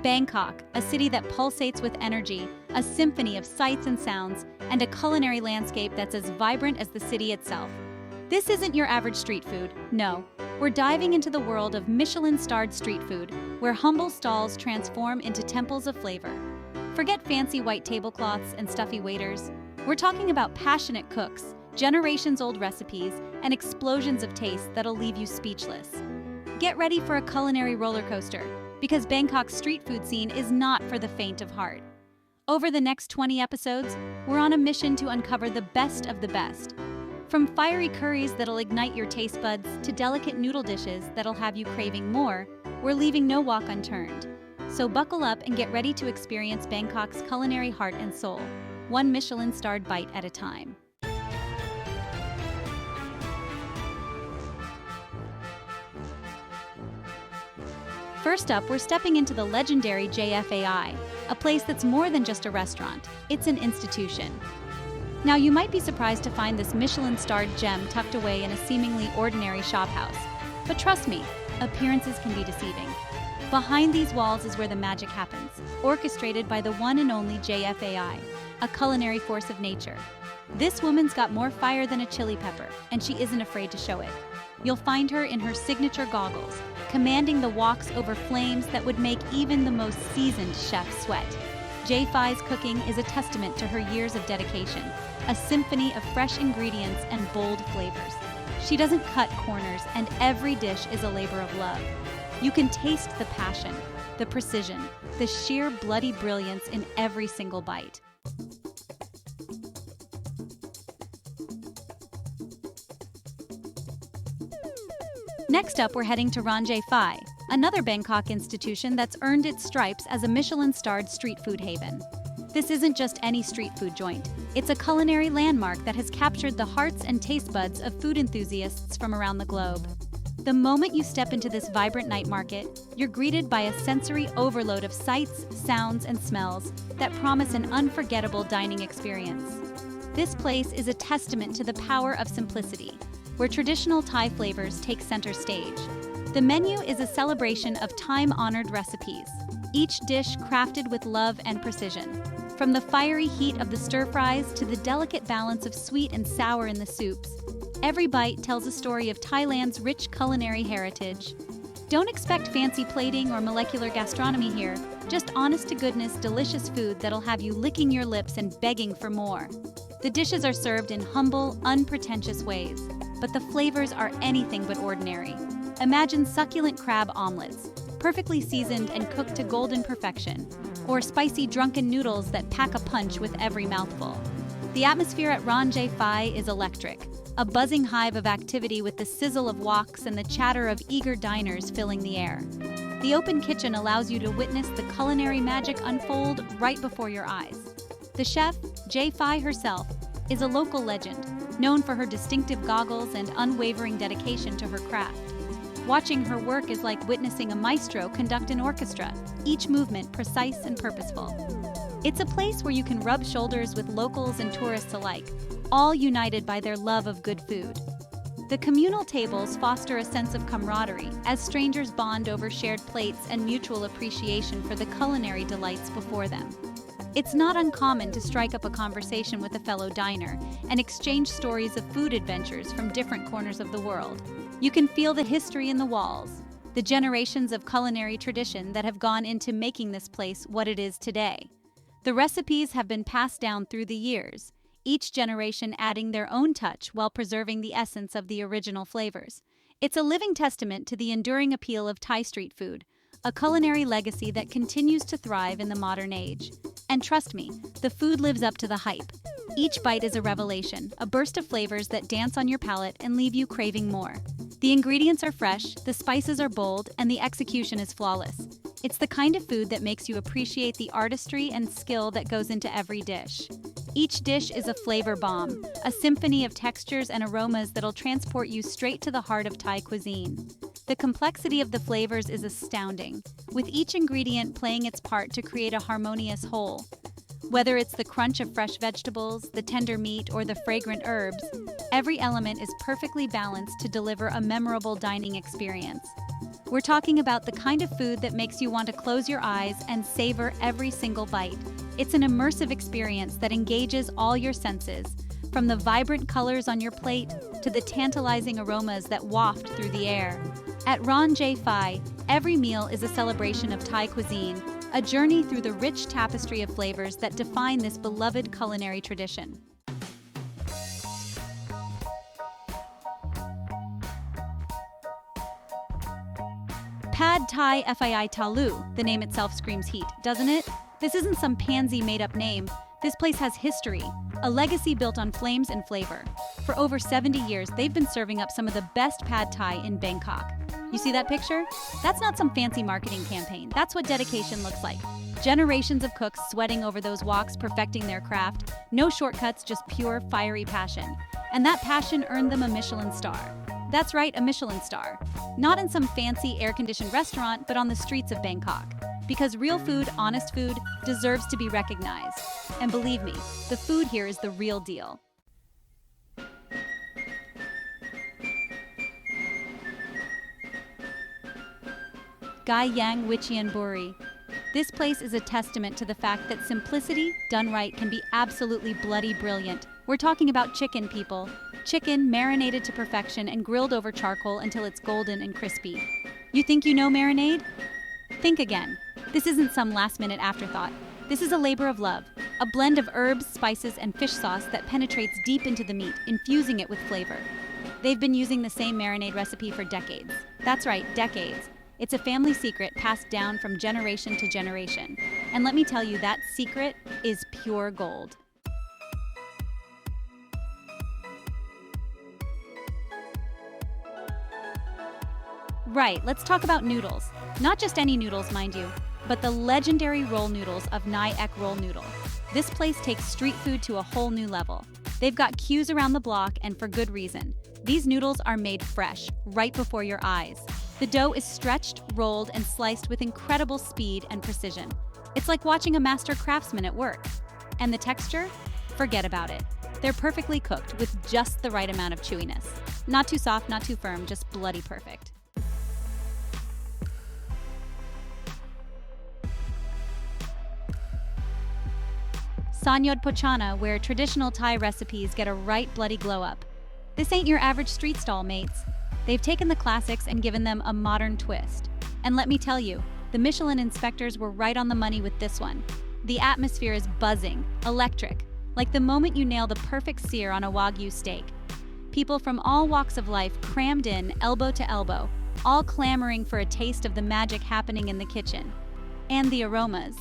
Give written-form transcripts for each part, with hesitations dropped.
Bangkok, a city that pulsates with energy, a symphony of sights and sounds, and a culinary landscape that's as vibrant as the city itself. This isn't your average street food, no. We're diving into the world of Michelin-starred street food, where humble stalls transform into temples of flavor. Forget fancy white tablecloths and stuffy waiters. We're talking about passionate cooks, generations-old recipes, and explosions of taste that'll leave you speechless. Get ready for a culinary roller coaster, because Bangkok's street food scene is not for the faint of heart. Over the next 20 episodes, we're on a mission to uncover the best of the best. From fiery curries that'll ignite your taste buds to delicate noodle dishes that'll have you craving more, we're leaving no walk unturned. So buckle up and get ready to experience Bangkok's culinary heart and soul, one Michelin-starred bite at a time. First up, we're stepping into the legendary JFAI, a place that's more than just a restaurant, it's an institution. Now, you might be surprised to find this Michelin-starred gem tucked away in a seemingly ordinary shophouse. But trust me, appearances can be deceiving. Behind these walls is where the magic happens, orchestrated by the one and only JFAI, a culinary force of nature. This woman's got more fire than a chili pepper, and she isn't afraid to show it. You'll find her in her signature goggles, commanding the walks over flames that would make even the most seasoned chef sweat. J-Fi's cooking is a testament to her years of dedication, a symphony of fresh ingredients and bold flavors. She doesn't cut corners, and every dish is a labor of love. You can taste the passion, the precision, the sheer bloody brilliance in every single bite. Next up, we're heading to J-Fi, another Bangkok institution that's earned its stripes as a Michelin-starred street food haven. This isn't just any street food joint. It's a culinary landmark that has captured the hearts and taste buds of food enthusiasts from around the globe. The moment you step into this vibrant night market, you're greeted by a sensory overload of sights, sounds, and smells that promise an unforgettable dining experience. This place is a testament to the power of simplicity, where traditional Thai flavors take center stage. The menu is a celebration of time-honored recipes, each dish crafted with love and precision. From the fiery heat of the stir-fries to the delicate balance of sweet and sour in the soups, every bite tells a story of Thailand's rich culinary heritage. Don't expect fancy plating or molecular gastronomy here, just honest-to-goodness delicious food that'll have you licking your lips and begging for more. The dishes are served in humble, unpretentious ways, but the flavors are anything but ordinary. Imagine succulent crab omelets, perfectly seasoned and cooked to golden perfection, or spicy drunken noodles that pack a punch with every mouthful. The atmosphere at J-Fi is electric, a buzzing hive of activity with the sizzle of woks and the chatter of eager diners filling the air. The open kitchen allows you to witness the culinary magic unfold right before your eyes. The chef, J-Fi herself, is a local legend, known for her distinctive goggles and unwavering dedication to her craft. Watching her work is like witnessing a maestro conduct an orchestra, each movement precise and purposeful. It's a place where you can rub shoulders with locals and tourists alike, all united by their love of good food. The communal tables foster a sense of camaraderie as strangers bond over shared plates and mutual appreciation for the culinary delights before them. It's not uncommon to strike up a conversation with a fellow diner and exchange stories of food adventures from different corners of the world. You can feel the history in the walls, the generations of culinary tradition that have gone into making this place what it is today. The recipes have been passed down through the years, each generation adding their own touch while preserving the essence of the original flavors. It's a living testament to the enduring appeal of Thai street food, a culinary legacy that continues to thrive in the modern age. And trust me, the food lives up to the hype. Each bite is a revelation, a burst of flavors that dance on your palate and leave you craving more. The ingredients are fresh, the spices are bold, and the execution is flawless. It's the kind of food that makes you appreciate the artistry and skill that goes into every dish. Each dish is a flavor bomb, a symphony of textures and aromas that'll transport you straight to the heart of Thai cuisine. The complexity of the flavors is astounding, with each ingredient playing its part to create a harmonious whole. Whether it's the crunch of fresh vegetables, the tender meat, or the fragrant herbs, every element is perfectly balanced to deliver a memorable dining experience. We're talking about the kind of food that makes you want to close your eyes and savor every single bite. It's an immersive experience that engages all your senses, from the vibrant colors on your plate to the tantalizing aromas that waft through the air. At Ron J. Phai, every meal is a celebration of Thai cuisine, a journey through the rich tapestry of flavors that define this beloved culinary tradition. Pad Thai Fai Talu, the name itself screams heat, doesn't it? This isn't some pansy made-up name. This place has history, a legacy built on flames and flavor. For over 70 years, they've been serving up some of the best Pad Thai in Bangkok. You see that picture? That's not some fancy marketing campaign. That's what dedication looks like. Generations of cooks sweating over those woks, perfecting their craft. No shortcuts, just pure, fiery passion. And that passion earned them a Michelin star. That's right, a Michelin star. Not in some fancy air-conditioned restaurant, but on the streets of Bangkok. Because real food, honest food, deserves to be recognized. And believe me, the food here is the real deal. Gai Yang Wichian Buri. This place is a testament to the fact that simplicity, done right, can be absolutely bloody brilliant. We're talking about chicken, people. Chicken marinated to perfection and grilled over charcoal until it's golden and crispy. You think you know marinade? Think again. This isn't some last-minute afterthought. This is a labor of love, a blend of herbs, spices, and fish sauce that penetrates deep into the meat, infusing it with flavor. They've been using the same marinade recipe for decades. That's right, decades. It's a family secret passed down from generation to generation. And let me tell you, that secret is pure gold. Right, let's talk about noodles. Not just any noodles, mind you, but the legendary roll noodles of Nai Ek Roll Noodle. This place takes street food to a whole new level. They've got queues around the block, and for good reason. These noodles are made fresh, right before your eyes. The dough is stretched, rolled, and sliced with incredible speed and precision. It's like watching a master craftsman at work. And the texture? Forget about it. They're perfectly cooked with just the right amount of chewiness. Not too soft, not too firm, just bloody perfect. Sanyod Pochana, where traditional Thai recipes get a right bloody glow-up. This ain't your average street stall, mates. They've taken the classics and given them a modern twist. And let me tell you, the Michelin inspectors were right on the money with this one. The atmosphere is buzzing, electric, like the moment you nail the perfect sear on a Wagyu steak. People from all walks of life crammed in, elbow to elbow, all clamoring for a taste of the magic happening in the kitchen. And the aromas.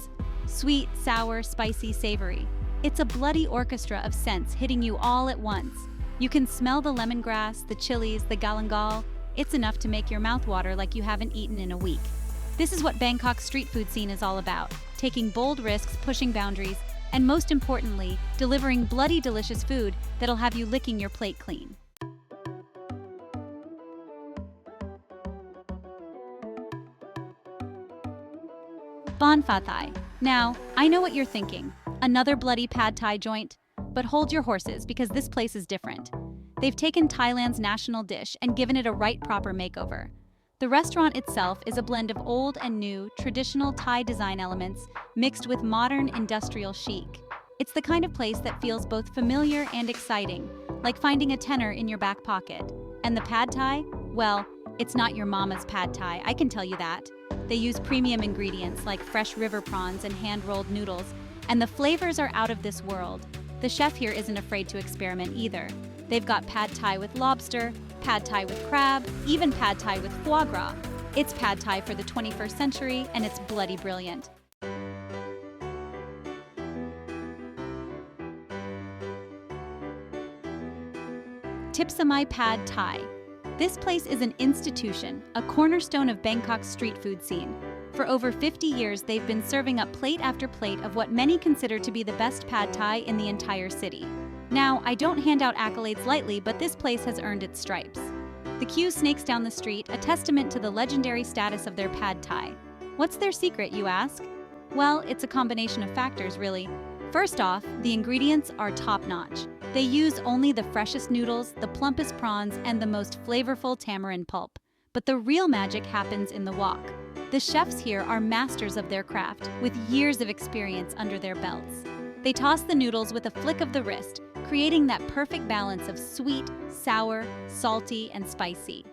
Sweet, sour, spicy, savory. It's a bloody orchestra of scents hitting you all at once. You can smell the lemongrass, the chilies, the galangal. It's enough to make your mouth water like you haven't eaten in a week. This is what Bangkok's street food scene is all about, taking bold risks, pushing boundaries, and most importantly, delivering bloody delicious food that'll have you licking your plate clean. Bon Pha Thai. Now, I know what you're thinking. Another bloody Pad Thai joint? But hold your horses, because this place is different. They've taken Thailand's national dish and given it a right proper makeover. The restaurant itself is a blend of old and new, traditional Thai design elements mixed with modern industrial chic. It's the kind of place that feels both familiar and exciting, like finding a tenner in your back pocket. And the Pad Thai? Well, it's not your mama's Pad Thai, I can tell you that. They use premium ingredients like fresh river prawns and hand-rolled noodles, and the flavors are out of this world. The chef here isn't afraid to experiment either. They've got Pad Thai with lobster, Pad Thai with crab, even Pad Thai with foie gras. It's Pad Thai for the 21st century, and it's bloody brilliant. Tipsamai Pad Thai. This place is an institution, a cornerstone of Bangkok's street food scene. For over 50 years, they've been serving up plate after plate of what many consider to be the best Pad Thai in the entire city. Now, I don't hand out accolades lightly, but this place has earned its stripes. The queue snakes down the street, a testament to the legendary status of their Pad Thai. What's their secret, you ask? Well, it's a combination of factors, really. First off, the ingredients are top-notch. They use only the freshest noodles, the plumpest prawns, and the most flavorful tamarind pulp. but the real magic happens in the wok. The chefs here are masters of their craft, with years of experience under their belts. They toss the noodles with a flick of the wrist, creating that perfect balance of sweet, sour, salty, and spicy.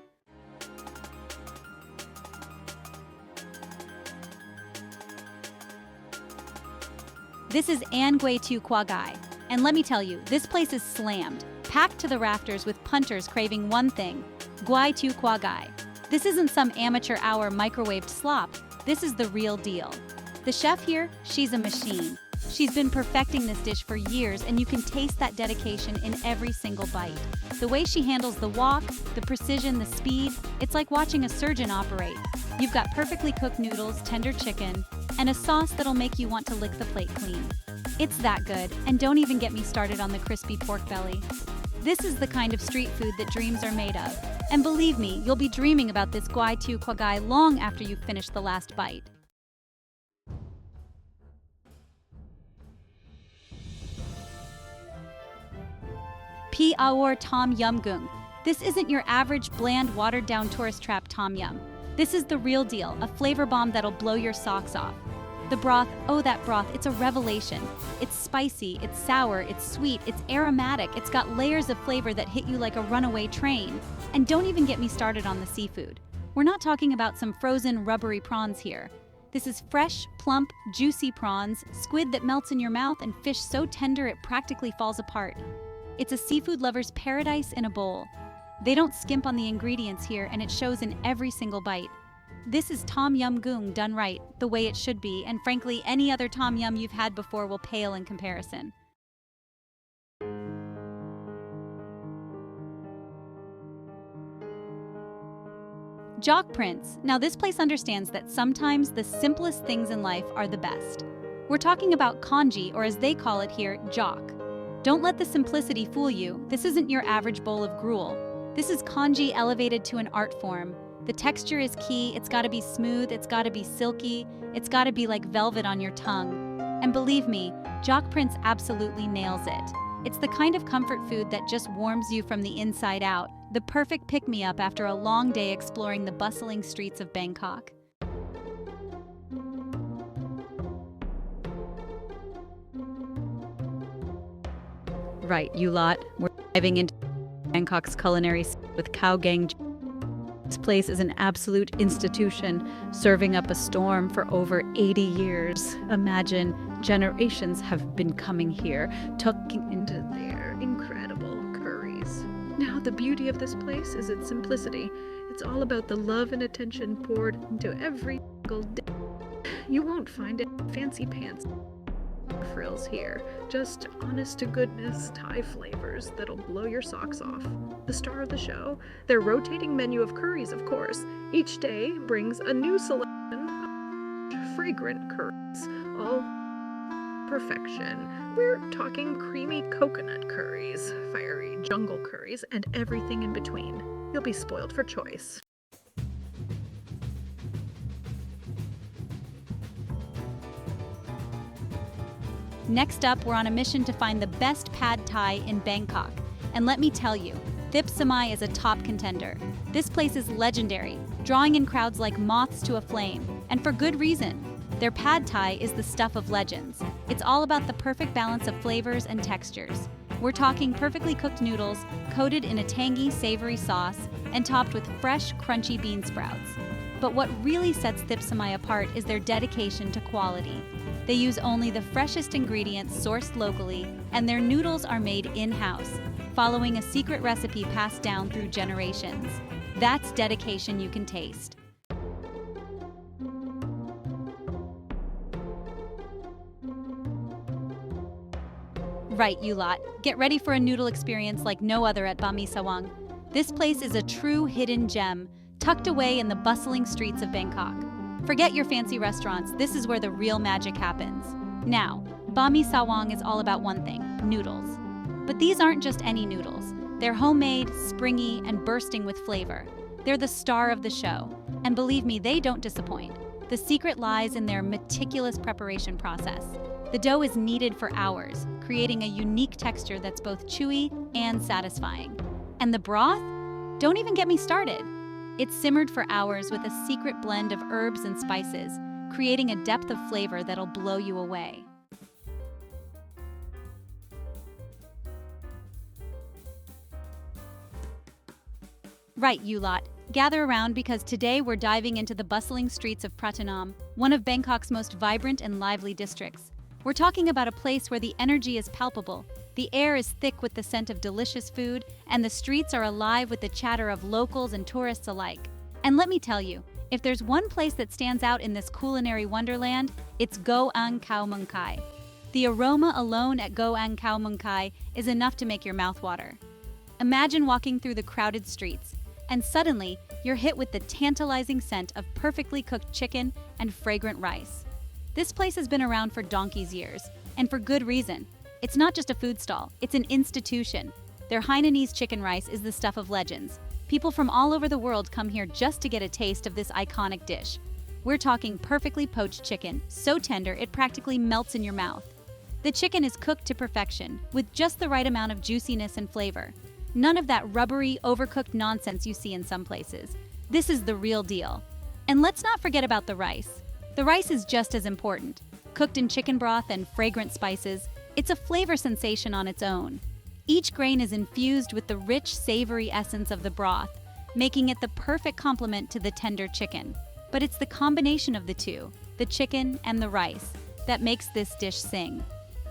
This is An Gui Tu Kwa Gai, and let me tell you, this place is slammed, packed to the rafters with punters craving one thing: Gui Tu Kwa Gai. This isn't some amateur hour microwaved slop, this is the real deal. The chef here, she's a machine. She's been perfecting this dish for years, and you can taste that dedication in every single bite. The way she handles the wok, the precision, the speed, it's like watching a surgeon operate. You've got perfectly cooked noodles, tender chicken, and a sauce that'll make you want to lick the plate clean. It's that good, and don't even get me started on the crispy pork belly. This is the kind of street food that dreams are made of. And believe me, you'll be dreaming about this Gui Tu Kwa Gai long after you've finished the last bite. Pi Aor Tom Yum Gung. This isn't your average, bland, watered-down tourist trap tom yum. This is the real deal, a flavor bomb that'll blow your socks off. The broth, oh that broth, it's a revelation. It's spicy, it's sour, it's sweet, it's aromatic, it's got layers of flavor that hit you like a runaway train. And don't even get me started on the seafood. We're not talking about some frozen, rubbery prawns here. This is fresh, plump, juicy prawns, squid that melts in your mouth, and fish so tender it practically falls apart. It's a seafood lover's paradise in a bowl. They don't skimp on the ingredients here, and it shows in every single bite. This is Tom Yum Goong done right, the way it should be, and frankly, any other Tom Yum you've had before will pale in comparison. Jock Prince. Now this place understands that sometimes the simplest things in life are the best. We're talking about congee, or as they call it here, jock. Don't let the simplicity fool you. This isn't your average bowl of gruel. This is congee elevated to an art form. The texture is key, it's gotta be smooth, it's gotta be silky, it's gotta be like velvet on your tongue. And believe me, Jock Prince absolutely nails it. It's the kind of comfort food that just warms you from the inside out, the perfect pick-me-up after a long day exploring the bustling streets of Bangkok. Right, you lot, we're diving into Bangkok's culinary scene with Khao Gang. This place is an absolute institution, serving up a storm for over 80 years. Imagine generations have been coming here, tucking into their incredible curries. Now, the beauty of this place is its simplicity. It's all about the love and attention poured into every single dish. You won't find it fancy pants frills here, just honest-to-goodness Thai flavors that'll blow your socks off. The star of the show, their rotating menu of curries, of course. Each day brings a new selection of fragrant curries, all perfection. We're talking creamy coconut curries, fiery jungle curries, and everything in between. You'll be spoiled for choice. Next up, we're on a mission to find the best pad thai in Bangkok. And let me tell you, Thip Samai is a top contender. This place is legendary, drawing in crowds like moths to a flame. And for good reason. Their pad thai is the stuff of legends. It's all about the perfect balance of flavors and textures. We're talking perfectly cooked noodles, coated in a tangy, savory sauce, and topped with fresh, crunchy bean sprouts. But what really sets Thip Samai apart is their dedication to quality. They use only the freshest ingredients sourced locally, and their noodles are made in-house, following a secret recipe passed down through generations. That's dedication you can taste. Right, you lot. Get ready for a noodle experience like no other at Bami Sawang. This place is a true hidden gem, tucked away in the bustling streets of Bangkok. Forget your fancy restaurants, this is where the real magic happens. Now, Bami Sawang is all about one thing, noodles. But these aren't just any noodles. They're homemade, springy, and bursting with flavor. They're the star of the show. And believe me, they don't disappoint. The secret lies in their meticulous preparation process. The dough is kneaded for hours, creating a unique texture that's both chewy and satisfying. And the broth? Don't even get me started. It's simmered for hours with a secret blend of herbs and spices, creating a depth of flavor that'll blow you away. Right, you lot. Gather around because today we're diving into the bustling streets of Pratunam, one of Bangkok's most vibrant and lively districts. We're talking about a place where the energy is palpable, the air is thick with the scent of delicious food, and the streets are alive with the chatter of locals and tourists alike. And let me tell you, if there's one place that stands out in this culinary wonderland, it's Go Ang Khao Mun Kai. The aroma alone at Go Ang Khao Mun Kai is enough to make your mouth water. Imagine walking through the crowded streets, and suddenly you're hit with the tantalizing scent of perfectly cooked chicken and fragrant rice. This place has been around for donkey's years, and for good reason. It's not just a food stall, it's an institution. Their Hainanese chicken rice is the stuff of legends. People from all over the world come here just to get a taste of this iconic dish. We're talking perfectly poached chicken, so tender it practically melts in your mouth. The chicken is cooked to perfection, with just the right amount of juiciness and flavor. None of that rubbery, overcooked nonsense you see in some places. This is the real deal. And let's not forget about the rice. The rice is just as important. Cooked in chicken broth and fragrant spices, it's a flavor sensation on its own. Each grain is infused with the rich, savory essence of the broth, making it the perfect complement to the tender chicken. But it's the combination of the two, the chicken and the rice, that makes this dish sing.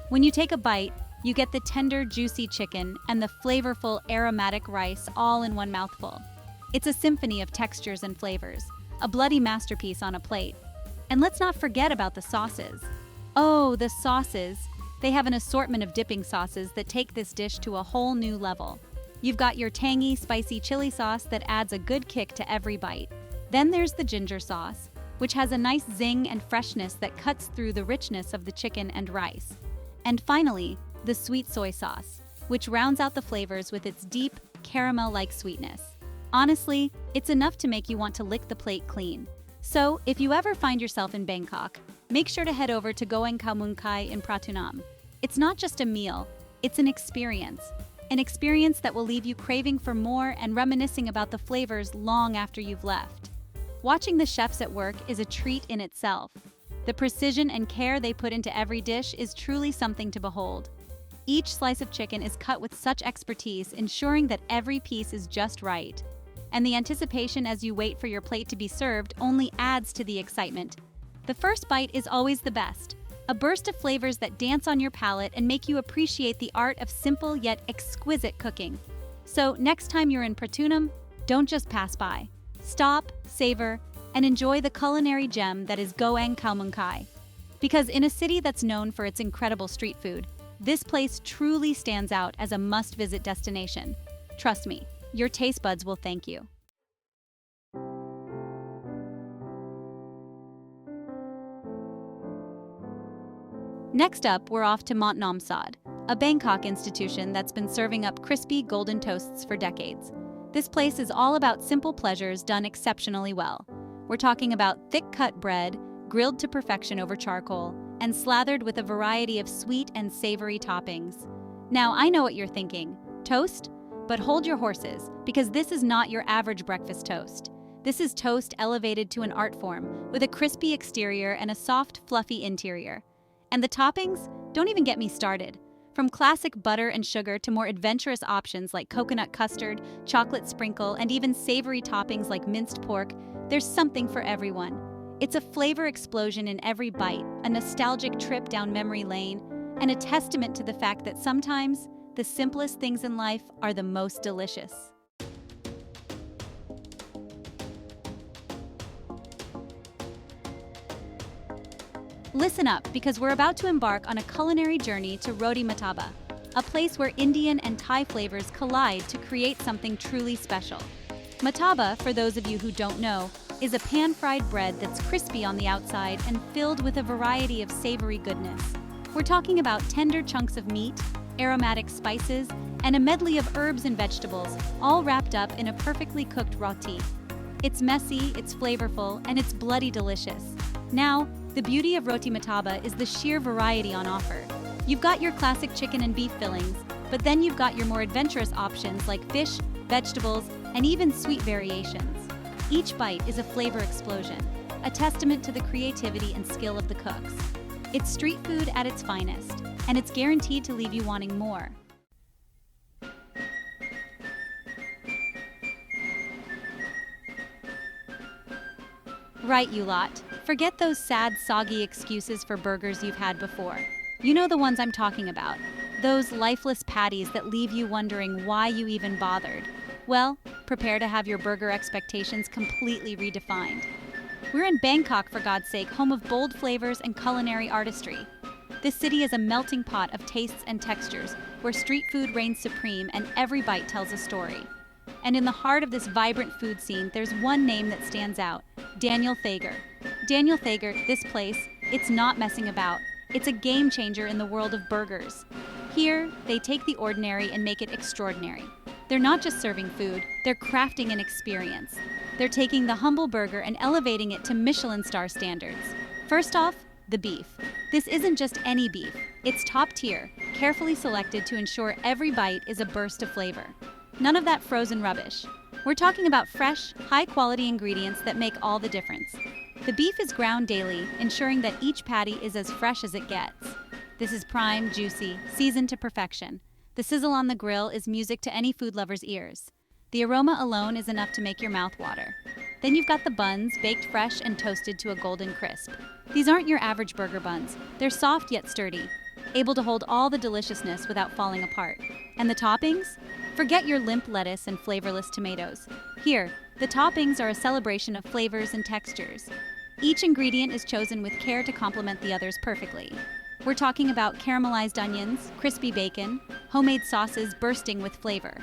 When you take a bite, you get the tender, juicy chicken and the flavorful, aromatic rice all in one mouthful. It's a symphony of textures and flavors, a bloody masterpiece on a plate. And let's not forget about the sauces. Oh, the sauces! They have an assortment of dipping sauces that take this dish to a whole new level. You've got your tangy, spicy chili sauce that adds a good kick to every bite. Then there's the ginger sauce, which has a nice zing and freshness that cuts through the richness of the chicken and rice. And finally, the sweet soy sauce, which rounds out the flavors with its deep, caramel-like sweetness. Honestly, it's enough to make you want to lick the plate clean. So, if you ever find yourself in Bangkok, make sure to head over to Go Ang Khao Mun Kai in Pratunam. It's not just a meal, it's an experience that will leave you craving for more and reminiscing about the flavors long after you've left. Watching the chefs at work is a treat in itself. The precision and care they put into every dish is truly something to behold. Each slice of chicken is cut with such expertise, ensuring that every piece is just right. And the anticipation as you wait for your plate to be served only adds to the excitement. The first bite is always the best, a burst of flavors that dance on your palate and make you appreciate the art of simple yet exquisite cooking. So next time you're in Pratunam, don't just pass by. Stop, savor, and enjoy the culinary gem that is Go Ang Khao Mun Kai. Because in a city that's known for its incredible street food, this place truly stands out as a must-visit destination. Trust me, your taste buds will thank you. Next up, we're off to Mont Nam Sod, a Bangkok institution that's been serving up crispy golden toasts for decades. This place is all about simple pleasures done exceptionally well. We're talking about thick-cut bread, grilled to perfection over charcoal, and slathered with a variety of sweet and savory toppings. Now, I know what you're thinking. Toast? But hold your horses, because this is not your average breakfast toast. This is toast elevated to an art form, with a crispy exterior and a soft, fluffy interior. And the toppings? Don't even get me started. From classic butter and sugar to more adventurous options like coconut custard, chocolate sprinkle, and even savory toppings like minced pork, there's something for everyone. It's a flavor explosion in every bite, a nostalgic trip down memory lane, and a testament to the fact that sometimes the simplest things in life are the most delicious. Listen up, because we're about to embark on a culinary journey to Roti Mataba, a place where Indian and Thai flavors collide to create something truly special. Mataba, for those of you who don't know, is a pan-fried bread that's crispy on the outside and filled with a variety of savory goodness. We're talking about tender chunks of meat, aromatic spices, and a medley of herbs and vegetables, all wrapped up in a perfectly cooked roti. It's messy, it's flavorful, and it's bloody delicious. Now, the beauty of Roti Mataba is the sheer variety on offer. You've got your classic chicken and beef fillings, but then you've got your more adventurous options like fish, vegetables, and even sweet variations. Each bite is a flavor explosion, a testament to the creativity and skill of the cooks. It's street food at its finest, and it's guaranteed to leave you wanting more. Right, you lot. Forget those sad, soggy excuses for burgers you've had before. You know the ones I'm talking about. Those lifeless patties that leave you wondering why you even bothered. Well, prepare to have your burger expectations completely redefined. We're in Bangkok, for God's sake, home of bold flavors and culinary artistry. This city is a melting pot of tastes and textures, where street food reigns supreme and every bite tells a story. And in the heart of this vibrant food scene, there's one name that stands out: Daniel Thager. Daniel Thager, this place, it's not messing about. It's a game changer in the world of burgers. Here, they take the ordinary and make it extraordinary. They're not just serving food, they're crafting an experience. They're taking the humble burger and elevating it to Michelin star standards. First off, the beef. This isn't just any beef. It's top tier, carefully selected to ensure every bite is a burst of flavor. None of that frozen rubbish. We're talking about fresh, high-quality ingredients that make all the difference. The beef is ground daily, ensuring that each patty is as fresh as it gets. This is prime, juicy, seasoned to perfection. The sizzle on the grill is music to any food lover's ears. The aroma alone is enough to make your mouth water. Then you've got the buns, baked fresh and toasted to a golden crisp. These aren't your average burger buns. They're soft yet sturdy, able to hold all the deliciousness without falling apart. And the toppings? Forget your limp lettuce and flavorless tomatoes. Here, the toppings are a celebration of flavors and textures. Each ingredient is chosen with care to complement the others perfectly. We're talking about caramelized onions, crispy bacon, homemade sauces bursting with flavor.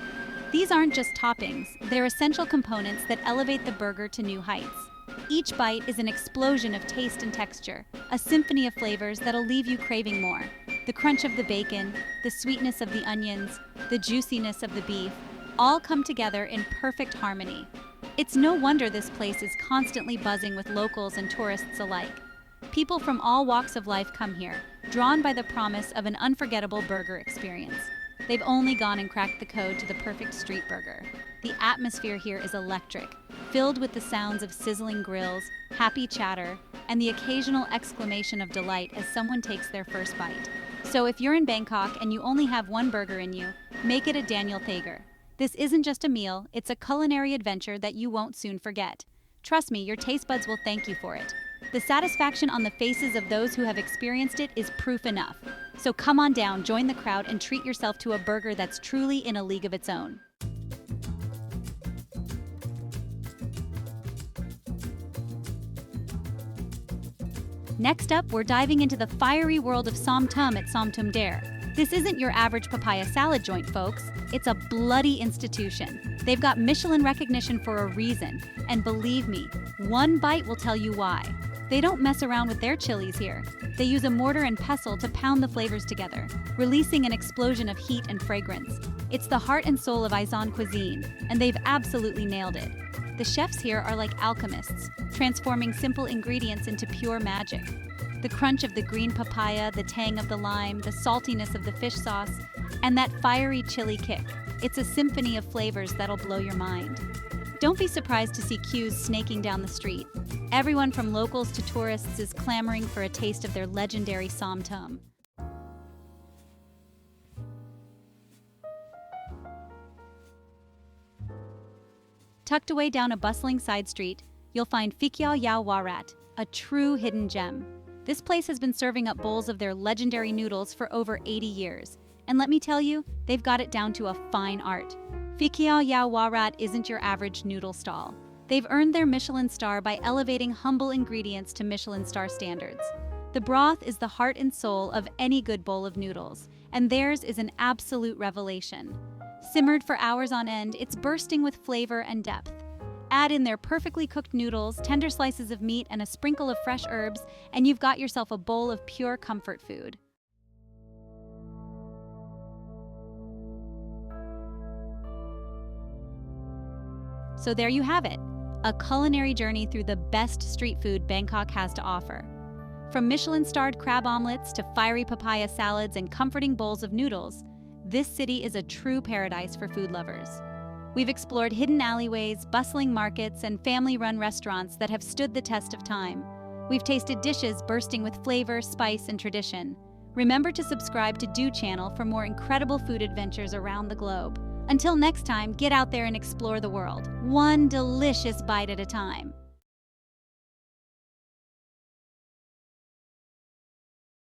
These aren't just toppings, they're essential components that elevate the burger to new heights. Each bite is an explosion of taste and texture, a symphony of flavors that'll leave you craving more. The crunch of the bacon, the sweetness of the onions, the juiciness of the beef, all come together in perfect harmony. It's no wonder this place is constantly buzzing with locals and tourists alike. People from all walks of life come here, drawn by the promise of an unforgettable burger experience. They've only gone and cracked the code to the perfect street burger. The atmosphere here is electric, filled with the sounds of sizzling grills, happy chatter, and the occasional exclamation of delight as someone takes their first bite. So if you're in Bangkok and you only have one burger in you, make it a Daniel Thager. This isn't just a meal, it's a culinary adventure that you won't soon forget. Trust me, your taste buds will thank you for it. The satisfaction on the faces of those who have experienced it is proof enough. So come on down, join the crowd, and treat yourself to a burger that's truly in a league of its own. Next up, we're diving into the fiery world of Som Tum at Som Tum Dare. This isn't your average papaya salad joint, folks. It's a bloody institution. They've got Michelin recognition for a reason, and believe me, one bite will tell you why. They don't mess around with their chilies here. They use a mortar and pestle to pound the flavors together, releasing an explosion of heat and fragrance. It's the heart and soul of Aizan cuisine, and they've absolutely nailed it. The chefs here are like alchemists, transforming simple ingredients into pure magic. The crunch of the green papaya, the tang of the lime, the saltiness of the fish sauce, and that fiery chili kick. It's a symphony of flavors that'll blow your mind. Don't be surprised to see queues snaking down the street. Everyone from locals to tourists is clamoring for a taste of their legendary Som Tum. Tucked away down a bustling side street, you'll find Phi Kiao Yao Warat, a true hidden gem. This place has been serving up bowls of their legendary noodles for over 80 years. And let me tell you, they've got it down to a fine art. Phi Kiao Yao Warat isn't your average noodle stall. They've earned their Michelin star by elevating humble ingredients to Michelin star standards. The broth is the heart and soul of any good bowl of noodles, and theirs is an absolute revelation. Simmered for hours on end, it's bursting with flavor and depth. Add in their perfectly cooked noodles, tender slices of meat, and a sprinkle of fresh herbs, and you've got yourself a bowl of pure comfort food. So there you have it, a culinary journey through the best street food Bangkok has to offer. From Michelin-starred crab omelets to fiery papaya salads and comforting bowls of noodles, this city is a true paradise for food lovers. We've explored hidden alleyways, bustling markets, and family-run restaurants that have stood the test of time. We've tasted dishes bursting with flavor, spice, and tradition. Remember to subscribe to Do Channel for more incredible food adventures around the globe. Until next time, get out there and explore the world, one delicious bite at a time.